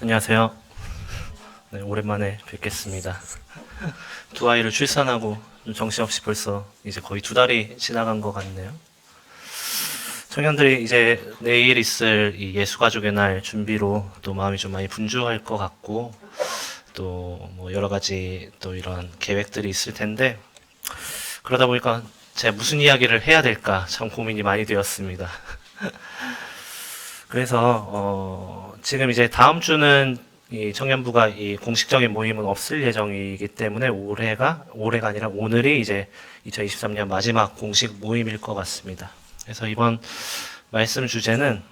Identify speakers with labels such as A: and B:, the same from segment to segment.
A: 안녕하세요. 네, 오랜만에 뵙겠습니다. 두 아이를 출산하고 좀 정신없이 벌써 이제 거의 두 달이 지나간 것 같네요. 청년들이 이제 내일 있을 이 예수가족의 날 준비로 또 마음이 좀 많이 분주할 것 같고 또 뭐 여러 가지 또 이런 계획들이 있을 텐데 그러다 보니까 제가 무슨 이야기를 해야 될까 참 고민이 많이 되었습니다. 그래서 지금 이제 다음 주는 이 청년부가 이 공식적인 모임은 없을 예정이기 때문에 올해가 아니라 오늘이 이제 2023년 마지막 공식 모임일 것 같습니다. 그래서 이번 말씀 주제는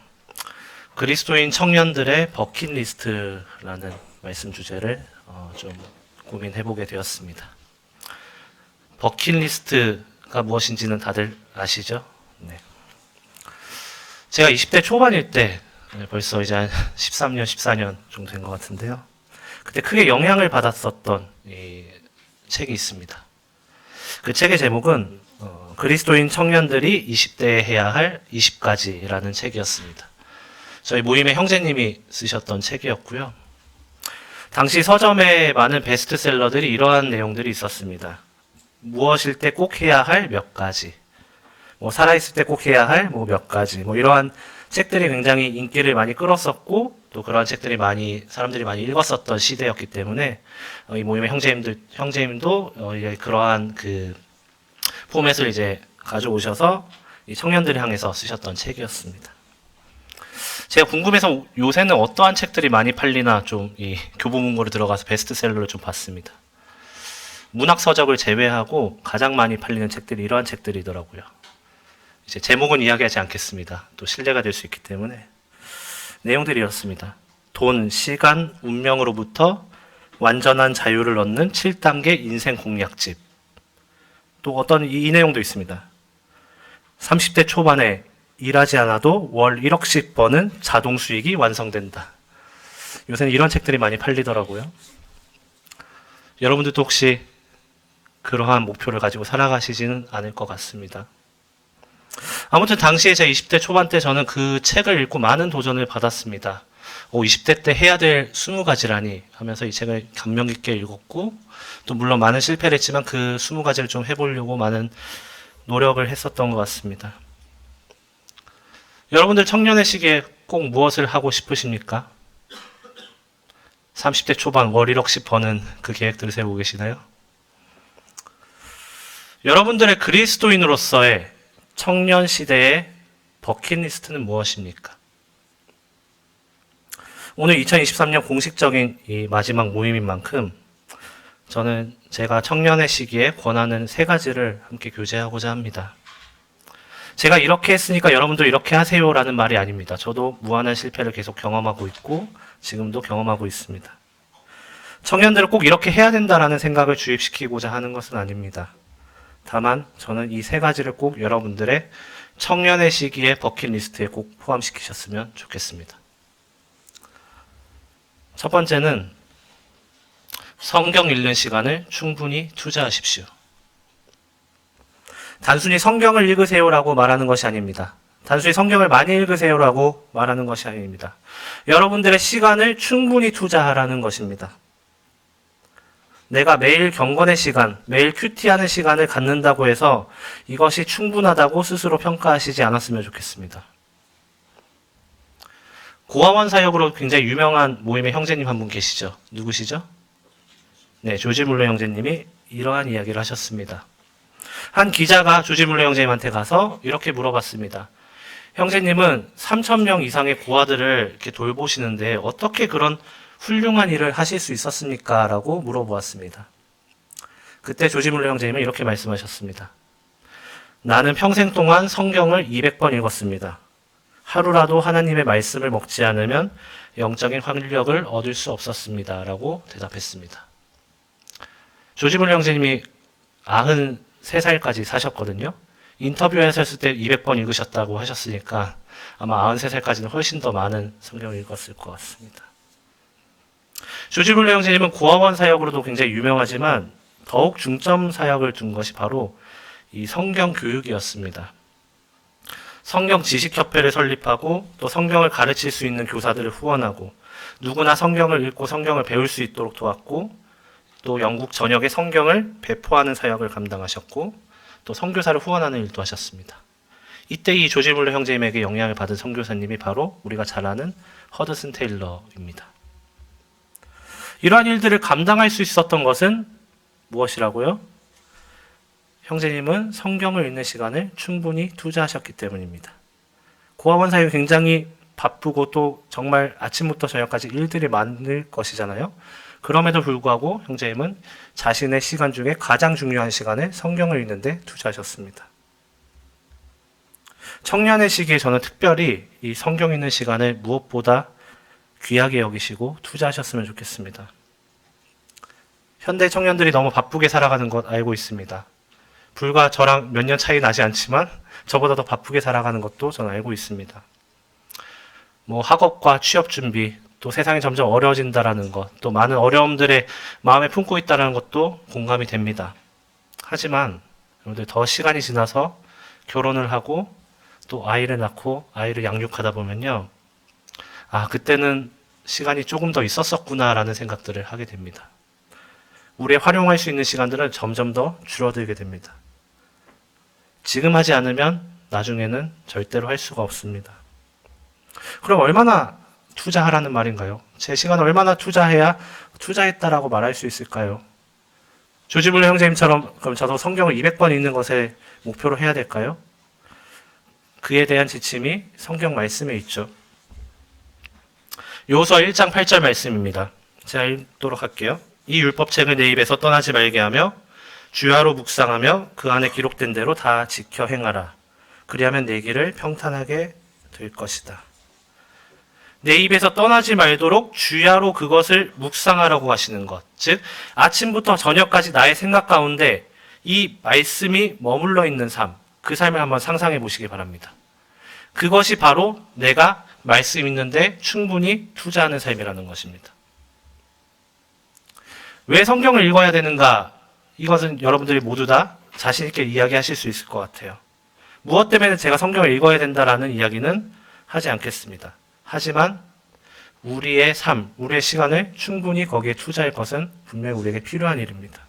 A: 그리스도인 청년들의 버킷리스트라는 말씀 주제를 좀 고민해보게 되었습니다. 버킷리스트가 무엇인지는 다들 아시죠? 네. 제가 20대 초반일 때 벌써 이제 한 13년, 14년 정도 된 것 같은데요. 그때 크게 영향을 받았었던 이 책이 있습니다. 그 책의 제목은 그리스도인 청년들이 20대에 해야 할 20가지라는 책이었습니다. 저희 모임의 형제님이 쓰셨던 책이었고요. 당시 서점에 많은 베스트셀러들이 이러한 내용들이 있었습니다. 무엇일 때 꼭 해야 할 몇 가지, 뭐 살아있을 때 꼭 해야 할 뭐 몇 가지, 뭐 이러한 책들이 굉장히 인기를 많이 끌었었고 또 그러한 책들이 사람들이 많이 읽었었던 시대였기 때문에 이 모임의 형제님도 이제 그러한 그 포맷을 이제 가져오셔서 이 청년들을 향해서 쓰셨던 책이었습니다. 제가 궁금해서 요새는 어떠한 책들이 많이 팔리나 좀 이 교보문고를 들어가서 베스트셀러를 좀 봤습니다. 문학 서적을 제외하고 가장 많이 팔리는 책들이 이러한 책들이더라고요. 이제 제목은 이야기하지 않겠습니다. 또 신뢰가 될 수 있기 때문에. 내용들이 이렇습니다. 돈, 시간, 운명으로부터 완전한 자유를 얻는 7단계 인생 공략집. 또 어떤 이 내용도 있습니다. 30대 초반에 일하지 않아도 월 1억씩 버는 자동 수익이 완성된다. 요새는 이런 책들이 많이 팔리더라고요. 여러분들도 혹시 그러한 목표를 가지고 살아가시지는 않을 것 같습니다. 아무튼 당시에 제 20대 초반 때 저는 그 책을 읽고 많은 도전을 받았습니다. 20대 때 해야 될 20가지라니 하면서 이 책을 감명 깊게 읽었고 또 물론 많은 실패를 했지만 그 20가지를 좀 해보려고 많은 노력을 했었던 것 같습니다. 여러분들 청년의 시기에 꼭 무엇을 하고 싶으십니까? 30대 초반 월 1억씩 버는 그 계획들을 세우고 계시나요? 여러분들의 그리스도인으로서의 청년 시대의 버킷리스트는 무엇입니까? 오늘 2023년 공식적인 이 마지막 모임인 만큼 저는 제가 청년의 시기에 권하는 3가지를 함께 교제하고자 합니다. 제가 이렇게 했으니까 여러분도 이렇게 하세요라는 말이 아닙니다. 저도 무한한 실패를 계속 경험하고 있고 지금도 경험하고 있습니다. 청년들은 꼭 이렇게 해야 된다라는 생각을 주입시키고자 하는 것은 아닙니다. 다만 저는 이 3가지를 꼭 여러분들의 청년의 시기의 버킷리스트에 꼭 포함시키셨으면 좋겠습니다. 첫 번째는 성경 읽는 시간을 충분히 투자하십시오. 단순히 성경을 읽으세요라고 말하는 것이 아닙니다. 단순히 성경을 많이 읽으세요라고 말하는 것이 아닙니다. 여러분들의 시간을 충분히 투자하라는 것입니다. 내가 매일 경건의 시간, 매일 큐티하는 시간을 갖는다고 해서 이것이 충분하다고 스스로 평가하시지 않았으면 좋겠습니다. 고아원 사역으로 굉장히 유명한 모임의 형제님 한 분 계시죠? 누구시죠? 네, 조지 물러 형제님이 이러한 이야기를 하셨습니다. 한 기자가 조지 물러 형제님한테 가서 이렇게 물어봤습니다. 형제님은 3,000명 이상의 고아들을 이렇게 돌보시는데 어떻게 그런 훌륭한 일을 하실 수 있었습니까? 라고 물어보았습니다. 그때 조지 물러 형제님은 이렇게 말씀하셨습니다. 나는 평생 동안 성경을 200번 읽었습니다. 하루라도 하나님의 말씀을 먹지 않으면 영적인 활력을 얻을 수 없었습니다. 라고 대답했습니다. 조지 물러 형제님이 93살까지 사셨거든요. 인터뷰하셨을 때 200번 읽으셨다고 하셨으니까 아마 93살까지는 훨씬 더 많은 성경을 읽었을 것 같습니다. 조지 물러 형제님은 고아원 사역으로도 굉장히 유명하지만 더욱 중점 사역을 둔 것이 바로 이 성경 교육이었습니다. 성경 지식협회를 설립하고 또 성경을 가르칠 수 있는 교사들을 후원하고 누구나 성경을 읽고 성경을 배울 수 있도록 도왔고, 또 영국 전역에 성경을 배포하는 사역을 감당하셨고, 또 선교사를 후원하는 일도 하셨습니다. 이때 이 조지 물러 형제님에게 영향을 받은 선교사님이 바로 우리가 잘 아는 허드슨 테일러입니다. 이러한 일들을 감당할 수 있었던 것은 무엇이라고요? 형제님은 성경을 읽는 시간을 충분히 투자하셨기 때문입니다. 고아원 사역이 굉장히 바쁘고 또 정말 아침부터 저녁까지 일들이 많을 것이잖아요. 그럼에도 불구하고 형제님은 자신의 시간 중에 가장 중요한 시간에 성경을 읽는데 투자하셨습니다. 청년의 시기에 저는 특별히 이 성경 읽는 시간을 무엇보다 귀하게 여기시고 투자하셨으면 좋겠습니다. 현대 청년들이 너무 바쁘게 살아가는 것 알고 있습니다. 불과 저랑 몇 년 차이 나지 않지만 저보다 더 바쁘게 살아가는 것도 저는 알고 있습니다. 학업과 취업 준비, 또 세상이 점점 어려워진다라는 것, 또 많은 어려움들에 마음에 품고 있다는 것도 공감이 됩니다. 하지만 여러분들 더 시간이 지나서 결혼을 하고 또 아이를 낳고 아이를 양육하다 보면요, 그때는 시간이 조금 더 있었었구나라는 생각들을 하게 됩니다. 우리의 활용할 수 있는 시간들은 점점 더 줄어들게 됩니다. 지금 하지 않으면 나중에는 절대로 할 수가 없습니다. 그럼 얼마나 투자하라는 말인가요? 제 시간을 얼마나 투자해야 투자했다라고 말할 수 있을까요? 조지 물러 형제님처럼 그럼 저도 성경을 200번 읽는 것에 목표로 해야 될까요? 그에 대한 지침이 성경 말씀에 있죠. 여호수아 1장 8절 말씀입니다. 제가 읽도록 할게요. 이 율법책을 내 입에서 떠나지 말게 하며 주야로 묵상하며 그 안에 기록된 대로 다 지켜 행하라. 그리하면 내 길을 평탄하게 될 것이다. 내 입에서 떠나지 말도록 주야로 그것을 묵상하라고 하시는 것. 즉 아침부터 저녁까지 나의 생각 가운데 이 말씀이 머물러 있는 삶, 그 삶을 한번 상상해 보시기 바랍니다. 그것이 바로 내가 말씀 있는데 충분히 투자하는 삶이라는 것입니다. 왜 성경을 읽어야 되는가? 이것은 여러분들이 모두 다 자신 있게 이야기하실 수 있을 것 같아요. 무엇 때문에 제가 성경을 읽어야 된다라는 이야기는 하지 않겠습니다. 하지만 우리의 삶, 우리의 시간을 충분히 거기에 투자할 것은 분명히 우리에게 필요한 일입니다.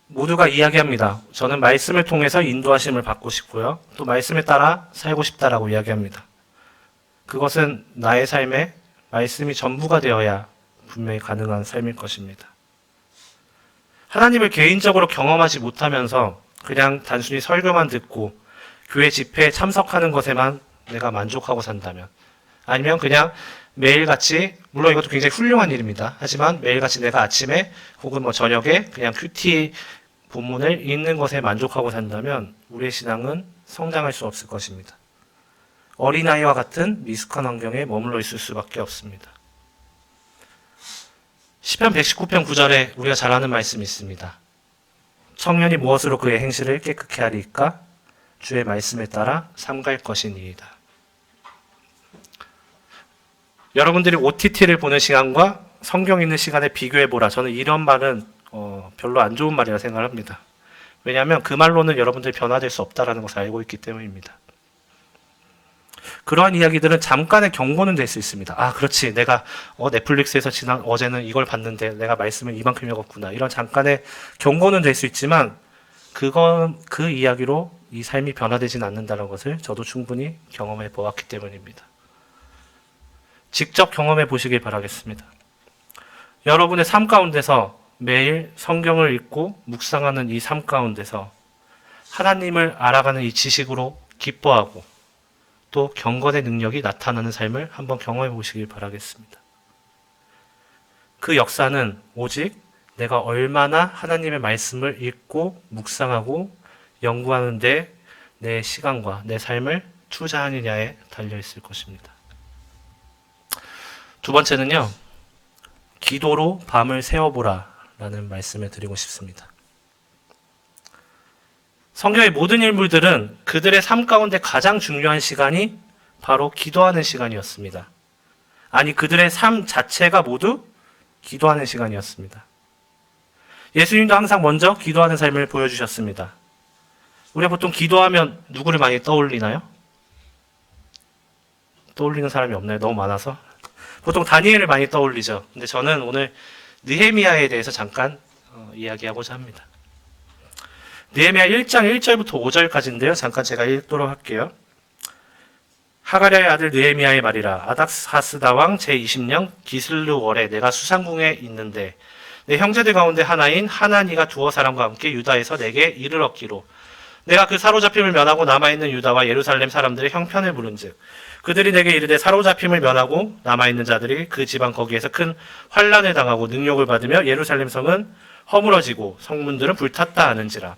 A: 모두가 이야기합니다. 저는 말씀을 통해서 인도하심을 받고 싶고요. 또 말씀에 따라 살고 싶다라고 이야기합니다. 그것은 나의 삶에 말씀이 전부가 되어야 분명히 가능한 삶일 것입니다. 하나님을 개인적으로 경험하지 못하면서 그냥 단순히 설교만 듣고 교회 집회에 참석하는 것에만 내가 만족하고 산다면, 아니면 그냥 매일같이, 물론 이것도 굉장히 훌륭한 일입니다. 하지만 매일같이 내가 아침에 혹은 저녁에 그냥 큐티 본문을 읽는 것에 만족하고 산다면 우리의 신앙은 성장할 수 없을 것입니다. 어린아이와 같은 미숙한 환경에 머물러 있을 수밖에 없습니다. 시편 119편 9절에 우리가 잘 아는 말씀이 있습니다. 청년이 무엇으로 그의 행실을 깨끗게 하리이까? 주의 말씀에 따라 삼갈 것이니이다. 여러분들이 OTT를 보는 시간과 성경 읽는 시간에 비교해보라. 저는 이런 말은 별로 안 좋은 말이라 생각합니다. 왜냐하면 그 말로는 여러분들이 변화될 수 없다는 것을 알고 있기 때문입니다. 그러한 이야기들은 잠깐의 경고는 될 수 있습니다. 그렇지. 내가 넷플릭스에서 어제는 이걸 봤는데 내가 말씀을 이만큼 읽었구나. 이런 잠깐의 경고는 될 수 있지만 그 이야기로 이 삶이 변화되지는 않는다는 것을 저도 충분히 경험해 보았기 때문입니다. 직접 경험해 보시길 바라겠습니다. 여러분의 삶 가운데서 매일 성경을 읽고 묵상하는 이 삶 가운데서 하나님을 알아가는 이 지식으로 기뻐하고 또 경건의 능력이 나타나는 삶을 한번 경험해 보시길 바라겠습니다. 그 역사는 오직 내가 얼마나 하나님의 말씀을 읽고 묵상하고 연구하는데 내 시간과 내 삶을 투자하느냐에 달려있을 것입니다. 두 번째는요, 기도로 밤을 새워보라 라는 말씀을 드리고 싶습니다. 성경의 모든 인물들은 그들의 삶 가운데 가장 중요한 시간이 바로 기도하는 시간이었습니다. 아니, 그들의 삶 자체가 모두 기도하는 시간이었습니다. 예수님도 항상 먼저 기도하는 삶을 보여주셨습니다. 우리가 보통 기도하면 누구를 많이 떠올리나요? 떠올리는 사람이 없나요? 너무 많아서. 보통 다니엘을 많이 떠올리죠. 근데 저는 오늘 느헤미야에 대해서 잠깐 이야기하고자 합니다. 느헤미야 1장 1절부터 5절까지인데요. 잠깐 제가 읽도록 할게요. 하가랴의 아들 느헤미야의 말이라. 아닥사스다 왕 제20년 기슬루 월에 내가 수상궁에 있는데 내 형제들 가운데 하나인 하나니가 두어 사람과 함께 유다에서 내게 이를 얻기로 내가 그 사로잡힘을 면하고 남아있는 유다와 예루살렘 사람들의 형편을 물은즉 그들이 내게 이르되 사로잡힘을 면하고 남아있는 자들이 그 지방 거기에서 큰 환난을 당하고 능욕을 받으며 예루살렘 성은 허물어지고 성문들은 불탔다 하는지라.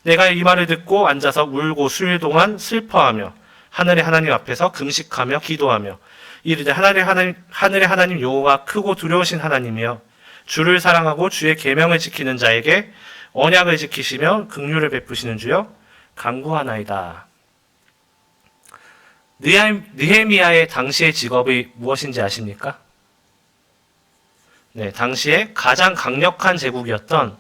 A: 내가 이 말을 듣고 앉아서 울고 수일 동안 슬퍼하며 하늘의 하나님 앞에서 금식하며 기도하며 이르되 하늘의 하나님 여호와 크고 두려우신 하나님이여 주를 사랑하고 주의 계명을 지키는 자에게 언약을 지키시며 긍휼을 베푸시는 주여 간구하나이다. 느헤미야의 당시의 직업이 무엇인지 아십니까? 네, 당시에 가장 강력한 제국이었던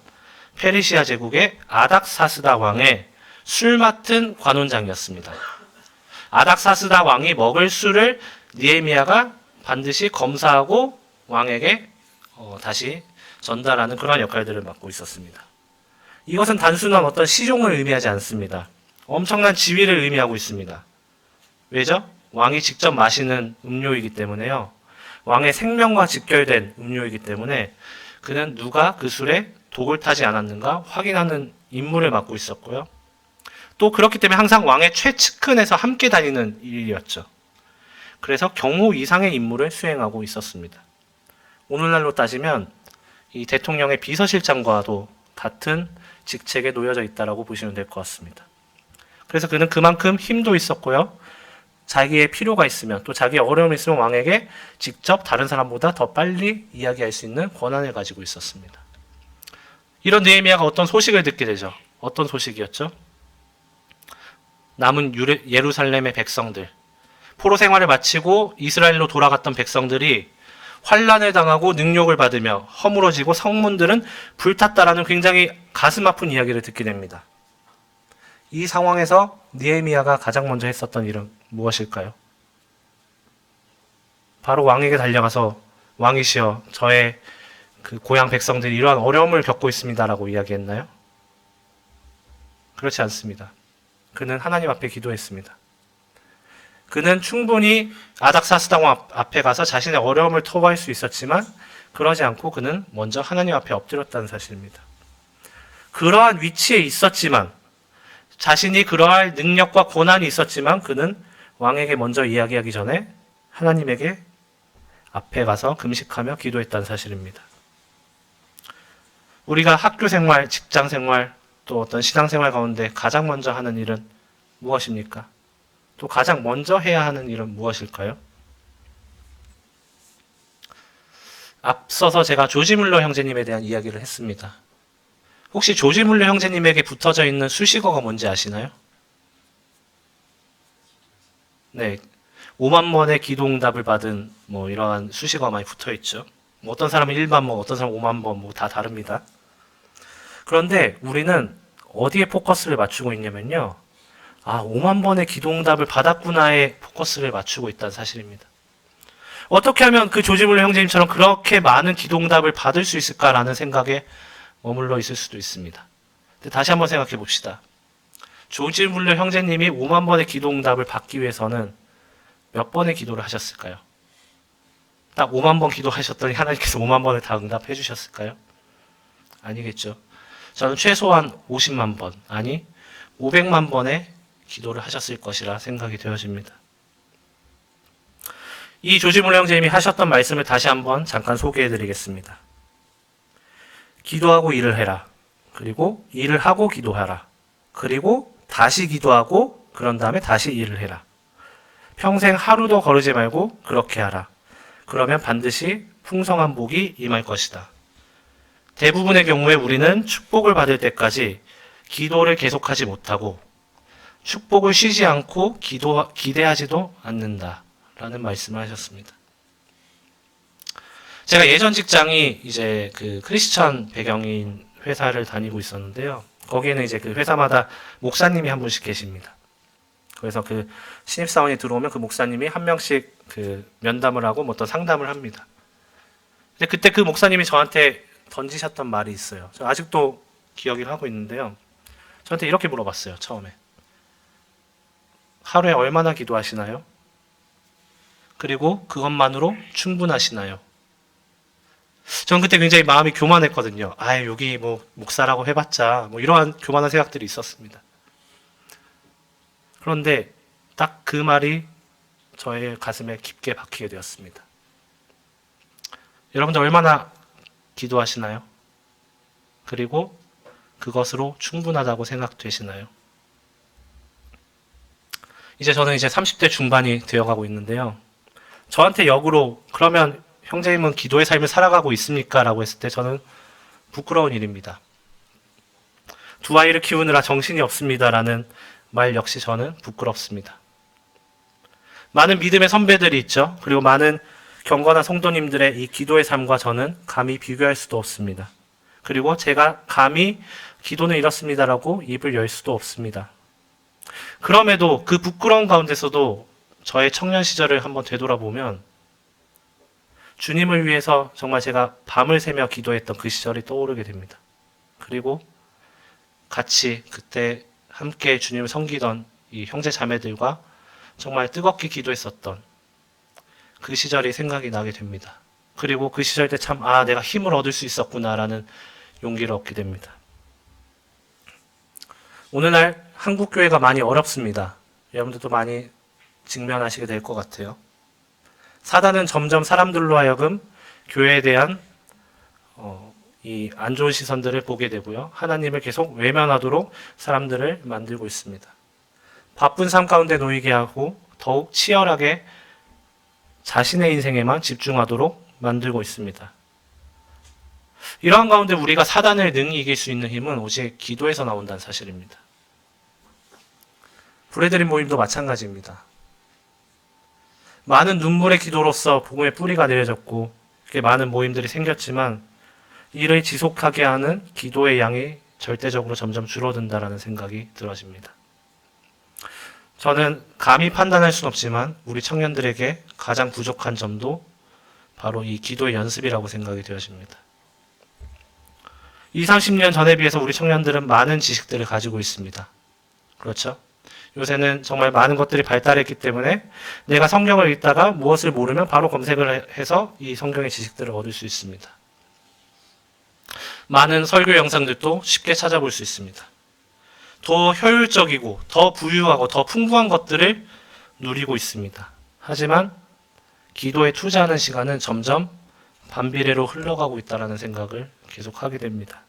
A: 페르시아 제국의 아닥사스다 왕의 술 맡은 관원장이었습니다. 아닥사스다 왕이 먹을 술을 느헤미야가 반드시 검사하고 왕에게 다시 전달하는 그런 역할들을 맡고 있었습니다. 이것은 단순한 어떤 시종을 의미하지 않습니다. 엄청난 지위를 의미하고 있습니다. 왜죠? 왕이 직접 마시는 음료이기 때문에요. 왕의 생명과 직결된 음료이기 때문에 그는 누가 그 술에 독을 타지 않았는가 확인하는 임무를 맡고 있었고요. 또 그렇기 때문에 항상 왕의 최측근에서 함께 다니는 일이었죠. 그래서 경호 이상의 임무를 수행하고 있었습니다. 오늘날로 따지면 이 대통령의 비서실장과도 같은 직책에 놓여져 있다라고 보시면 될 것 같습니다. 그래서 그는 그만큼 힘도 있었고요. 자기의 필요가 있으면 또 자기의 어려움이 있으면 왕에게 직접 다른 사람보다 더 빨리 이야기할 수 있는 권한을 가지고 있었습니다. 이런 느헤미야가 어떤 소식을 듣게 되죠. 어떤 소식이었죠? 남은 예루살렘의 백성들, 포로 생활을 마치고 이스라엘로 돌아갔던 백성들이 환난을 당하고 능욕을 받으며 허물어지고 성문들은 불탔다라는 굉장히 가슴 아픈 이야기를 듣게 됩니다. 이 상황에서 느헤미야가 가장 먼저 했었던 일은 무엇일까요? 바로 왕에게 달려가서 왕이시여 저의 그 고향 백성들이 이러한 어려움을 겪고 있습니다라고 이야기했나요? 그렇지 않습니다. 그는 하나님 앞에 기도했습니다. 그는 충분히 아닥사스다 왕 앞에 가서 자신의 어려움을 토로할 수 있었지만 그러지 않고 그는 먼저 하나님 앞에 엎드렸다는 사실입니다. 그러한 위치에 있었지만 자신이 그러할 능력과 권한이 있었지만 그는 왕에게 먼저 이야기하기 전에 하나님에게 앞에 가서 금식하며 기도했다는 사실입니다. 우리가 학교 생활, 직장 생활, 또 어떤 신앙 생활 가운데 가장 먼저 하는 일은 무엇입니까? 또 가장 먼저 해야 하는 일은 무엇일까요? 앞서서 제가 조지 물러 형제님에 대한 이야기를 했습니다. 혹시 조지 물러 형제님에게 붙어져 있는 수식어가 뭔지 아시나요? 네, 5만 번의 기도응답을 받은 이러한 수식어가 많이 붙어 있죠. 어떤 사람은 1만 번, 어떤 사람은 5만 번, 다 다릅니다. 그런데 우리는 어디에 포커스를 맞추고 있냐면요. 5만 번의 기도응답을 받았구나에 포커스를 맞추고 있다는 사실입니다. 어떻게 하면 그 조지 물러 형제님처럼 그렇게 많은 기도응답을 받을 수 있을까라는 생각에 머물러 있을 수도 있습니다. 근데 다시 한번 생각해 봅시다. 조지 물러 형제님이 5만 번의 기도응답을 받기 위해서는 몇 번의 기도를 하셨을까요? 딱 5만 번 기도하셨더니 하나님께서 5만 번을 다 응답해 주셨을까요? 아니겠죠. 저는 최소한 50만 번, 아니 500만 번의 기도를 하셨을 것이라 생각이 되어집니다. 이 조지 물러 형제님이 하셨던 말씀을 다시 한번 잠깐 소개해 드리겠습니다. 기도하고 일을 해라. 그리고 일을 하고 기도하라. 그리고 다시 기도하고 그런 다음에 다시 일을 해라. 평생 하루도 거르지 말고 그렇게 하라. 그러면 반드시 풍성한 복이 임할 것이다. 대부분의 경우에 우리는 축복을 받을 때까지 기도를 계속하지 못하고 축복을 쉬지 않고 기대하지도 않는다라는 말씀을 하셨습니다. 제가 예전 직장이 이제 그 크리스천 배경인 회사를 다니고 있었는데요. 거기에는 이제 그 회사마다 목사님이 한 분씩 계십니다. 그래서 그 신입사원이 들어오면 그 목사님이 한 명씩 그 면담을 하고 뭐 어떤 상담을 합니다. 근데 그때 그 목사님이 저한테 던지셨던 말이 있어요. 저 아직도 기억을 하고 있는데요. 저한테 이렇게 물어봤어요. 처음에. 하루에 얼마나 기도하시나요? 그리고 그것만으로 충분하시나요? 저는 그때 굉장히 마음이 교만했거든요. 아, 여기 뭐 목사라고 해봤자 뭐 이러한 교만한 생각들이 있었습니다. 그런데 딱 그 말이 저의 가슴에 깊게 박히게 되었습니다. 여러분들 얼마나 기도하시나요? 그리고 그것으로 충분하다고 생각되시나요? 저는 이제 30대 중반이 되어가고 있는데요. 저한테 역으로 그러면 형제님은 기도의 삶을 살아가고 있습니까? 라고 했을 때 저는 부끄러운 일입니다. 두 아이를 키우느라 정신이 없습니다. 라는 말 역시 저는 부끄럽습니다. 많은 믿음의 선배들이 있죠. 그리고 많은 경건한 성도님들의 이 기도의 삶과 저는 감히 비교할 수도 없습니다. 그리고 제가 감히 기도는 이렇습니다라고 입을 열 수도 없습니다. 그럼에도 그 부끄러운 가운데서도 저의 청년 시절을 한번 되돌아보면 주님을 위해서 정말 제가 밤을 새며 기도했던 그 시절이 떠오르게 됩니다. 그리고 같이 그때 함께 주님을 섬기던 이 형제 자매들과 정말 뜨겁게 기도했었던 그 시절이 생각이 나게 됩니다. 그리고 그 시절 때 참, 내가 힘을 얻을 수 있었구나라는 용기를 얻게 됩니다. 오늘날 한국교회가 많이 어렵습니다. 여러분들도 많이 직면하시게 될 것 같아요. 사단은 점점 사람들로 하여금 교회에 대한 이 안 좋은 시선들을 보게 되고요. 하나님을 계속 외면하도록 사람들을 만들고 있습니다. 바쁜 삶 가운데 놓이게 하고 더욱 치열하게 자신의 인생에만 집중하도록 만들고 있습니다. 이러한 가운데 우리가 사단을 능히 이길 수 있는 힘은 오직 기도에서 나온다는 사실입니다. 브레드린 모임도 마찬가지입니다. 많은 눈물의 기도로서 복음의 뿌리가 내려졌고 이렇게 많은 모임들이 생겼지만 이를 지속하게 하는 기도의 양이 절대적으로 점점 줄어든다라는 생각이 들어집니다. 저는 감히 판단할 수는 없지만 우리 청년들에게 가장 부족한 점도 바로 이 기도의 연습이라고 생각이 되어집니다. 20, 30년 전에 비해서 우리 청년들은 많은 지식들을 가지고 있습니다. 그렇죠? 요새는 정말 많은 것들이 발달했기 때문에 내가 성경을 읽다가 무엇을 모르면 바로 검색을 해서 이 성경의 지식들을 얻을 수 있습니다. 많은 설교 영상들도 쉽게 찾아볼 수 있습니다. 더 효율적이고 더 부유하고 더 풍부한 것들을 누리고 있습니다. 하지만 기도에 투자하는 시간은 점점 반비례로 흘러가고 있다는 생각을 계속 하게 됩니다.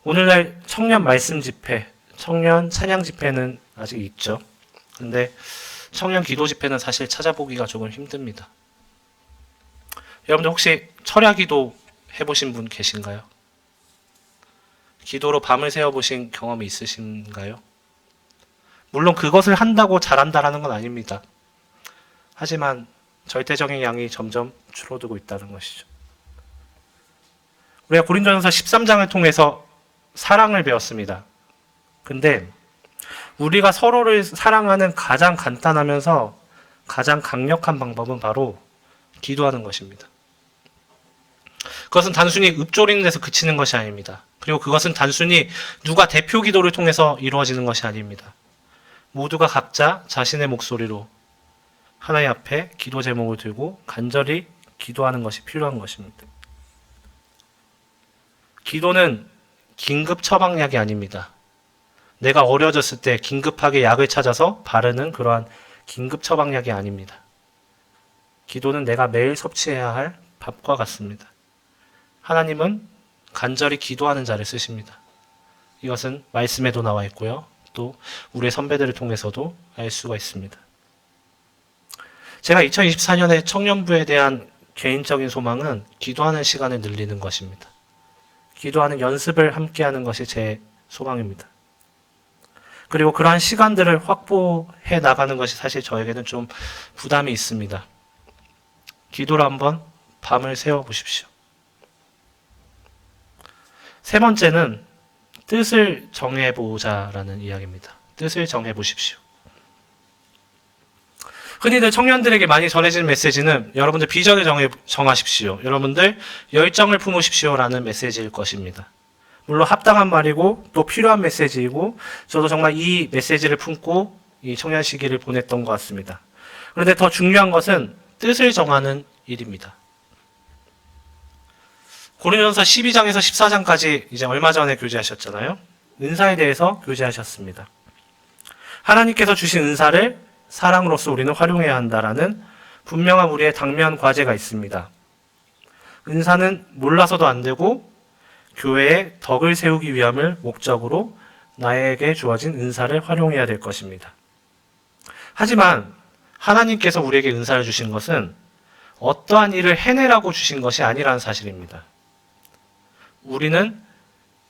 A: 오늘날 청년 말씀 집회, 청년 찬양 집회는 아직 있죠. 근데 청년 기도 집회는 사실 찾아보기가 조금 힘듭니다. 여러분들 혹시 철야 기도 해보신 분 계신가요? 기도로 밤을 새워보신 경험이 있으신가요? 물론 그것을 한다고 잘한다라는 건 아닙니다. 하지만 절대적인 양이 점점 줄어들고 있다는 것이죠. 우리가 고린도전서 13장을 통해서 사랑을 배웠습니다. 근데 우리가 서로를 사랑하는 가장 간단하면서 가장 강력한 방법은 바로 기도하는 것입니다. 그것은 단순히 읊조리는 데서 그치는 것이 아닙니다. 그리고 그것은 단순히 누가 대표 기도를 통해서 이루어지는 것이 아닙니다. 모두가 각자 자신의 목소리로 하나님 앞에 기도 제목을 들고 간절히 기도하는 것이 필요한 것입니다. 기도는 긴급 처방약이 아닙니다. 내가 어려졌을 때 긴급하게 약을 찾아서 바르는 그러한 긴급 처방약이 아닙니다. 기도는 내가 매일 섭취해야 할 밥과 같습니다. 하나님은 간절히 기도하는 자를 쓰십니다. 이것은 말씀에도 나와 있고요. 또 우리의 선배들을 통해서도 알 수가 있습니다. 제가 2024년에 청년부에 대한 개인적인 소망은 기도하는 시간을 늘리는 것입니다. 기도하는 연습을 함께 하는 것이 제 소망입니다. 그리고 그러한 시간들을 확보해 나가는 것이 사실 저에게는 좀 부담이 있습니다. 기도를 한번 밤을 새워 보십시오. 세 번째는 뜻을 정해보자라는 이야기입니다. 뜻을 정해 보십시오. 흔히들 청년들에게 많이 전해지는 메시지는 여러분들 비전을 정하십시오. 여러분들 열정을 품으십시오라는 메시지일 것입니다. 물론 합당한 말이고 또 필요한 메시지이고 저도 정말 이 메시지를 품고 이 청년 시기를 보냈던 것 같습니다. 그런데 더 중요한 것은 뜻을 정하는 일입니다. 고린도전서 12장에서 14장까지 이제 얼마 전에 교제하셨잖아요. 은사에 대해서 교제하셨습니다. 하나님께서 주신 은사를 사랑으로서 우리는 활용해야 한다라는 분명한 우리의 당면 과제가 있습니다. 은사는 몰라서도 안 되고 교회의 덕을 세우기 위함을 목적으로 나에게 주어진 은사를 활용해야 될 것입니다. 하지만 하나님께서 우리에게 은사를 주신 것은 어떠한 일을 해내라고 주신 것이 아니라는 사실입니다. 우리는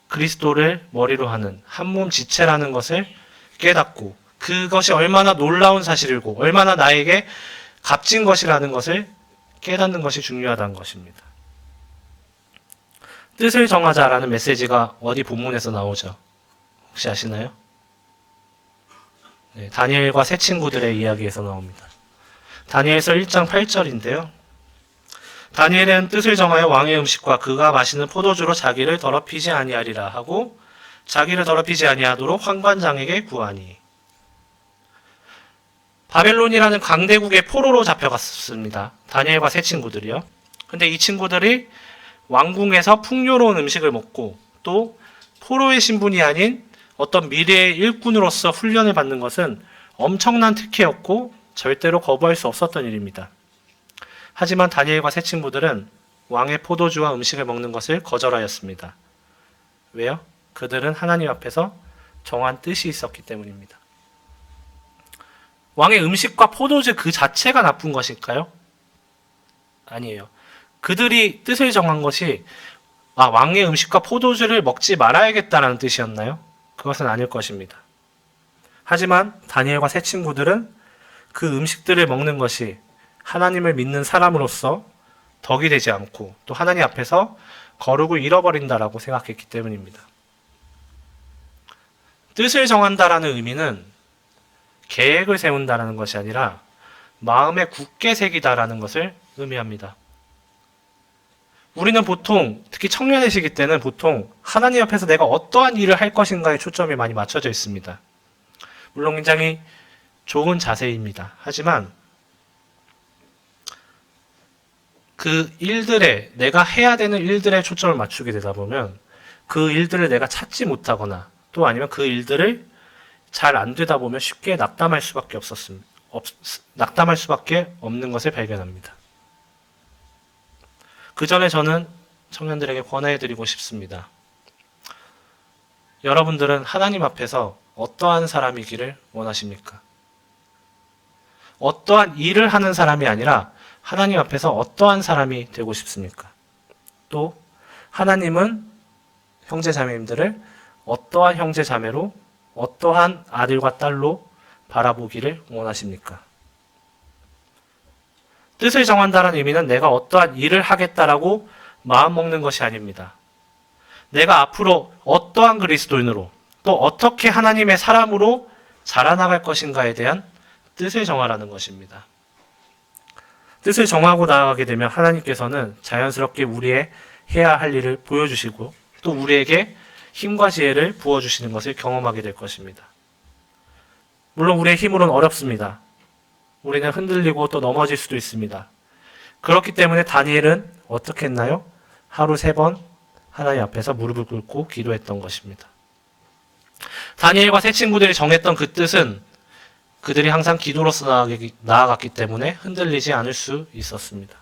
A: 그리스도를 머리로 하는 한몸 지체라는 것을 깨닫고 그것이 얼마나 놀라운 사실이고 얼마나 나에게 값진 것이라는 것을 깨닫는 것이 중요하다는 것입니다. 뜻을 정하자라는 메시지가 어디 본문에서 나오죠? 혹시 아시나요? 네, 다니엘과 세 친구들의 이야기에서 나옵니다. 다니엘서 1장 8절인데요. 다니엘은 뜻을 정하여 왕의 음식과 그가 마시는 포도주로 자기를 더럽히지 아니하리라 하고 자기를 더럽히지 아니하도록 환관장에게 구하니. 바벨론이라는 강대국의 포로로 잡혀갔습니다. 다니엘과 세 친구들이요. 근데 이 친구들이 왕궁에서 풍요로운 음식을 먹고 또 포로의 신분이 아닌 어떤 미래의 일꾼으로서 훈련을 받는 것은 엄청난 특혜였고 절대로 거부할 수 없었던 일입니다. 하지만 다니엘과 세 친구들은 왕의 포도주와 음식을 먹는 것을 거절하였습니다. 왜요? 그들은 하나님 앞에서 정한 뜻이 있었기 때문입니다. 왕의 음식과 포도주 그 자체가 나쁜 것일까요? 아니에요. 그들이 뜻을 정한 것이 왕의 음식과 포도주를 먹지 말아야겠다라는 뜻이었나요? 그것은 아닐 것입니다. 하지만 다니엘과 세 친구들은 그 음식들을 먹는 것이 하나님을 믿는 사람으로서 덕이 되지 않고 또 하나님 앞에서 거룩을 잃어버린다라고 생각했기 때문입니다. 뜻을 정한다라는 의미는 계획을 세운다라는 것이 아니라 마음에 굳게 새기다라는 것을 의미합니다. 우리는 보통 특히 청년의 시기 때는 보통 하나님 앞에서 내가 어떠한 일을 할 것인가에 초점이 많이 맞춰져 있습니다. 물론 굉장히 좋은 자세입니다. 하지만 그 일들에 내가 해야 되는 일들에 초점을 맞추게 되다 보면 그 일들을 내가 찾지 못하거나 또 아니면 그 일들을 잘 안 되다 보면 쉽게 낙담할 수밖에 낙담할 수밖에 없는 것을 발견합니다. 그 전에 저는 청년들에게 권해드리고 싶습니다. 여러분들은 하나님 앞에서 어떠한 사람이기를 원하십니까? 어떠한 일을 하는 사람이 아니라 하나님 앞에서 어떠한 사람이 되고 싶습니까? 또 하나님은 형제자매님들을 어떠한 형제자매로 어떠한 아들과 딸로 바라보기를 원하십니까? 뜻을 정한다는 의미는 내가 어떠한 일을 하겠다라고 마음먹는 것이 아닙니다. 내가 앞으로 어떠한 그리스도인으로 또 어떻게 하나님의 사람으로 자라나갈 것인가에 대한 뜻을 정하라는 것입니다. 뜻을 정하고 나아가게 되면 하나님께서는 자연스럽게 우리의 해야 할 일을 보여주시고 또 우리에게 힘과 지혜를 부어주시는 것을 경험하게 될 것입니다. 물론 우리의 힘으로는 어렵습니다. 우리는 흔들리고 또 넘어질 수도 있습니다. 그렇기 때문에 다니엘은 어떻게 했나요? 하루 3번 하나님 앞에서 무릎을 꿇고 기도했던 것입니다. 다니엘과 세 친구들이 정했던 그 뜻은 그들이 항상 기도로서 나아갔기 때문에 흔들리지 않을 수 있었습니다.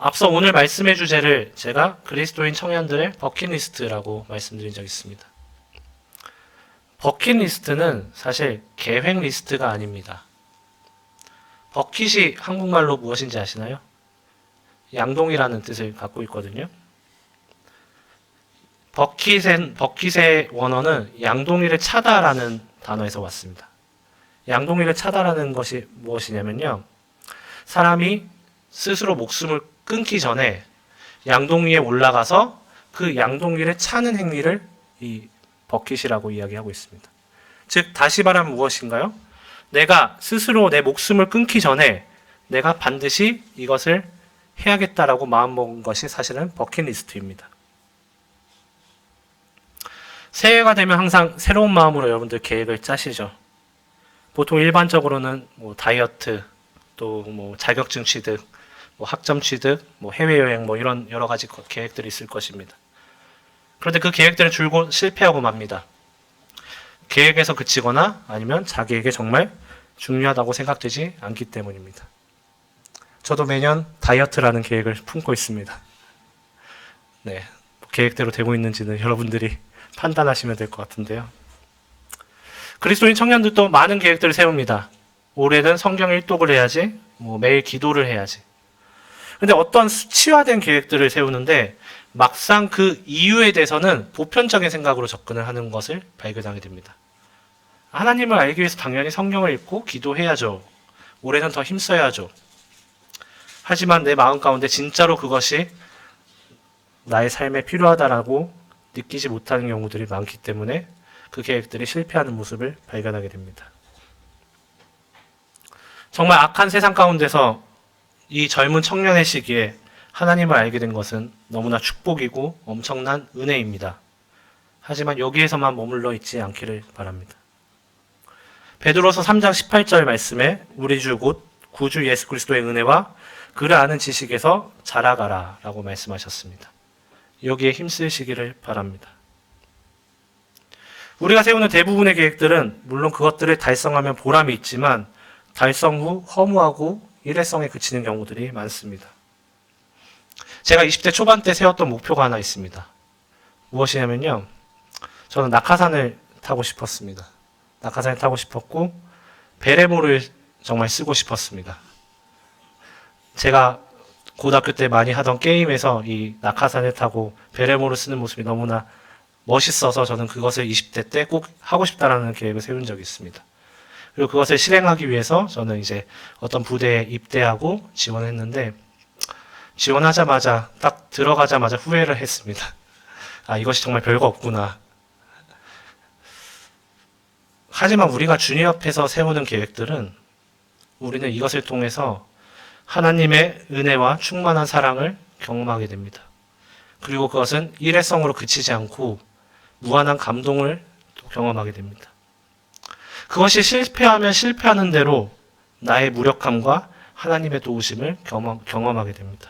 A: 앞서 오늘 말씀의 주제를 제가 그리스도인 청년들의 버킷리스트라고 말씀드린 적이 있습니다. 버킷리스트는 사실 계획 리스트가 아닙니다. 버킷이 한국말로 무엇인지 아시나요? 양동이라는 뜻을 갖고 있거든요. 버킷의 원어는 양동이를 차다라는 단어에서 왔습니다. 양동이를 차다라는 것이 무엇이냐면요. 사람이 스스로 목숨을 끊기 전에 양동이에 올라가서 그 양동이를 차는 행위를 이 버킷이라고 이야기하고 있습니다. 즉 다시 말하면 무엇인가요? 내가 스스로 내 목숨을 끊기 전에 내가 반드시 이것을 해야겠다라고 마음먹은 것이 사실은 버킷리스트입니다. 새해가 되면 항상 새로운 마음으로 여러분들 계획을 짜시죠. 보통 일반적으로는 뭐 다이어트, 또 뭐 자격증 취득, 뭐 학점 취득, 뭐 해외여행 뭐 이런 여러 가지 계획들이 있을 것입니다. 그런데 그 계획들은 줄곧 실패하고 맙니다. 계획에서 그치거나 아니면 자기에게 정말 중요하다고 생각되지 않기 때문입니다. 저도 매년 다이어트라는 계획을 품고 있습니다. 네, 계획대로 되고 있는지는 여러분들이 판단하시면 될 것 같은데요. 그리스도인 청년들도 많은 계획들을 세웁니다. 올해는 성경 일독을 해야지, 뭐 매일 기도를 해야지. 근데 어떤 수치화된 계획들을 세우는데 막상 그 이유에 대해서는 보편적인 생각으로 접근을 하는 것을 발견하게 됩니다. 하나님을 알기 위해서 당연히 성경을 읽고 기도해야죠. 올해는 더 힘써야죠. 하지만 내 마음 가운데 진짜로 그것이 나의 삶에 필요하다라고 느끼지 못하는 경우들이 많기 때문에 그 계획들이 실패하는 모습을 발견하게 됩니다. 정말 악한 세상 가운데서 이 젊은 청년의 시기에 하나님을 알게 된 것은 너무나 축복이고 엄청난 은혜입니다. 하지만 여기에서만 머물러 있지 않기를 바랍니다. 베드로서 3장 18절 말씀에 우리 주 곧 구주 예수 그리스도의 은혜와 그를 아는 지식에서 자라가라 라고 말씀하셨습니다. 여기에 힘쓰시기를 바랍니다. 우리가 세우는 대부분의 계획들은 물론 그것들을 달성하면 보람이 있지만 달성 후 허무하고 일회성에 그치는 경우들이 많습니다. 제가 20대 초반 때 세웠던 목표가 하나 있습니다. 무엇이냐면요. 저는 낙하산을 타고 싶었습니다. 낙하산을 타고 싶었고 베레모를 정말 쓰고 싶었습니다. 제가 고등학교 때 많이 하던 게임에서 이 낙하산을 타고 베레모를 쓰는 모습이 너무나 멋있어서 저는 그것을 20대 때 꼭 하고 싶다라는 계획을 세운 적이 있습니다. 그리고 그것을 실행하기 위해서 저는 이제 어떤 부대에 입대하고 지원했는데 지원하자마자 딱 들어가자마자 후회를 했습니다. 아, 이것이 정말 별거 없구나. 하지만 우리가 주님 앞에서 세우는 계획들은 우리는 이것을 통해서 하나님의 은혜와 충만한 사랑을 경험하게 됩니다. 그리고 그것은 일회성으로 그치지 않고 무한한 감동을 경험하게 됩니다. 그것이 실패하면 실패하는 대로 나의 무력함과 하나님의 도우심을 경험하게 됩니다.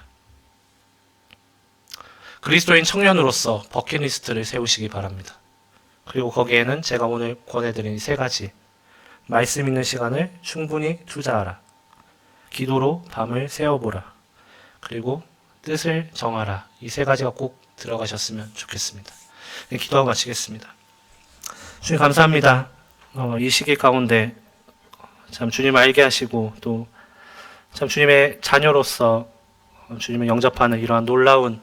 A: 그리스도인 청년으로서 버킷리스트를 세우시기 바랍니다. 그리고 거기에는 제가 오늘 권해드린 세 가지, 말씀 있는 시간을 충분히 투자하라, 기도로 밤을 새워보라, 그리고 뜻을 정하라, 이 세 가지가 꼭 들어가셨으면 좋겠습니다. 네, 기도하고 마치겠습니다. 주님 감사합니다. 이 시기 가운데 참 주님 알게 하시고 또 참 주님의 자녀로서 주님을 영접하는 이러한 놀라운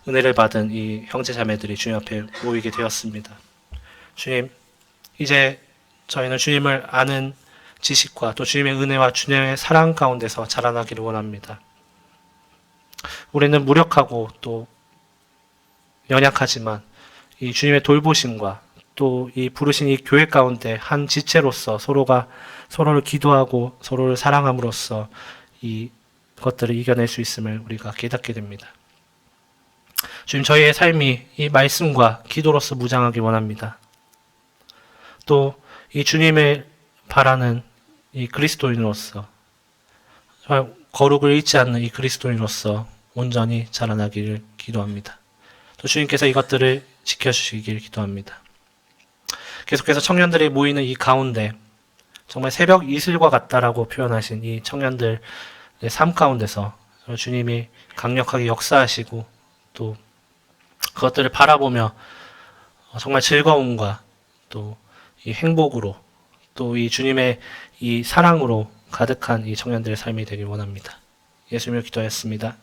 A: 은혜를 받은 이 형제 자매들이 주님 앞에 모이게 되었습니다. 주님, 이제 저희는 주님을 아는 지식과 또 주님의 은혜와 주님의 사랑 가운데서 자라나기를 원합니다. 우리는 무력하고 또 연약하지만 이 주님의 돌보심과 또 이 부르신 이 교회 가운데 한 지체로서 서로가 서로를 기도하고 서로를 사랑함으로써 이 것들을 이겨낼 수 있음을 우리가 깨닫게 됩니다. 주님, 저희의 삶이 이 말씀과 기도로서 무장하기 원합니다. 또 이 주님을 바라는 이 그리스도인으로서 거룩을 잃지 않는 이 그리스도인으로서 온전히 자라나기를 기도합니다. 또 주님께서 이것들을 지켜주시기를 기도합니다. 계속해서 청년들이 모이는 이 가운데 정말 새벽 이슬과 같다라고 표현하신 이 청년들의 삶 가운데서 주님이 강력하게 역사하시고 또 그것들을 바라보며 정말 즐거움과 또 이 행복으로 또 이 주님의 이 사랑으로 가득한 이 청년들의 삶이 되길 원합니다. 예수님을 기도하였습니다.